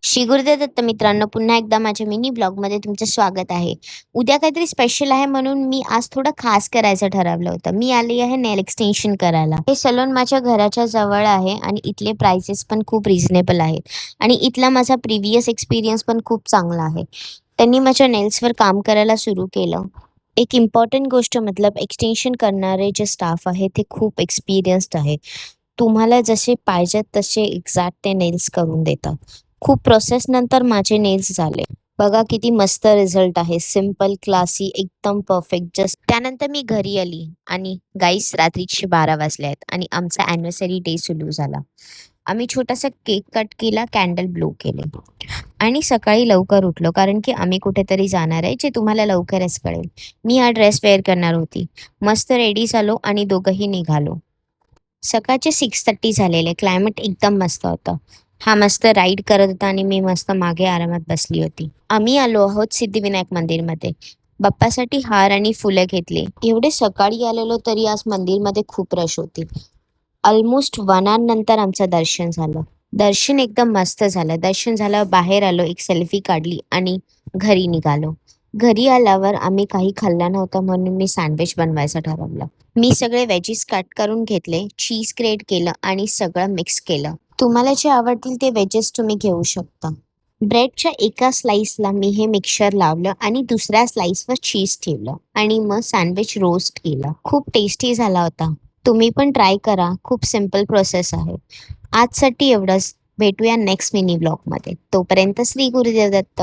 श्री गुरुदेव दत्त मित्रांनो, पुन्हा एकदा माझ्या मिनी ब्लॉगमध्ये तुमचं स्वागत आहे. उद्या काहीतरी स्पेशल आहे म्हणून मी आज थोडं खास करायचं ठरवलं होतं. मी आली आहे नेल एक्सटेन्शन करायला. हे सलून माझ्या घराच्या जवळ आहे आणि इथले प्राइसेस पण खूप रिझनेबल आहेत आणि इथला माझा प्रिव्हियस एक्सपिरियन्स पण खूप चांगला आहे. त्यांनी माझ्या नेल्सवर काम करायला सुरू केलं. एक इम्पॉर्टंट गोष्ट मतलब एक्सटेन्शन करणारे जे स्टाफ आहे ते खूप एक्सपिरियन्स्ड आहे. तुम्हाला जसे पाहिजेत तसे एक्झॅक्ट ते नेल्स करून देतात. खूप प्रोसेसनंतर माझे नेल्स झाले. बघा किती मस्त रिझल्ट आहे. सिंपल, क्लासी, एकदम परफेक्ट. जस्ट त्यानंतर मी घरी आली आणि गाईस रात्रीचे 12 वाजले आहेत आणि आमचा अॅनिव्हर्सरी डे सुरू झाला. आम्ही छोटासा केक कट केला, कॅन्डल ब्लो केले आणि सकाळी लवकर उठलो कारण की आम्ही कुठेतरी जाणार आहे जे तुम्हाला लवकरच कळेल. मी हा ड्रेस वेअर करणार होती. मस्त रेडी झालो आणि दोघंही निघालो. सकाळचे 6:30 झालेले. क्लायमेट एकदम मस्त होतं. हा मस्त राईड करत होता आणि मी मस्त मागे आरामात बसली होती. आम्ही आलो आहोत सिद्धिविनायक मंदिरमध्ये. बाप्पासाठी हार आणि फुलं घेतली. एवढे सकाळी आलेलो तरी आज मंदिरमध्ये खूप रश होती. ऑलमोस्ट 1 आवर नंतर आमचं दर्शन झालं. दर्शन एकदम मस्त झालं. दर्शन झाल्यावर बाहेर आलो, एक सेल्फी काढली आणि घरी निघालो. घरी आल्यावर आम्ही काही खाल्लं नव्हतं म्हणून मी सँडविच बनवायचं ठरवलं. मी सगळे वेजीस कट करून घेतले, चीज ग्रेट केलं आणि सगळं मिक्स केलं. तुम्हाला जे आवडतील ते वेजेस तुम्ही घेऊ शकता. ब्रेडच्या एका स्लाइसला मी हे मिक्सचर लावलं आणि दुसऱ्या स्लाइसवर चीज ठेवलं आणि मग सँडविच रोस्ट केलं. खूप टेस्टी झाला होता. तुम्ही पण ट्राय करा. खूप सिंपल प्रोसेस आहे. आजसाठी एवढंच. भेटूया नेक्स्ट मिनी ब्लॉगमध्ये. तोपर्यंत श्री गुरुदेव दत्त.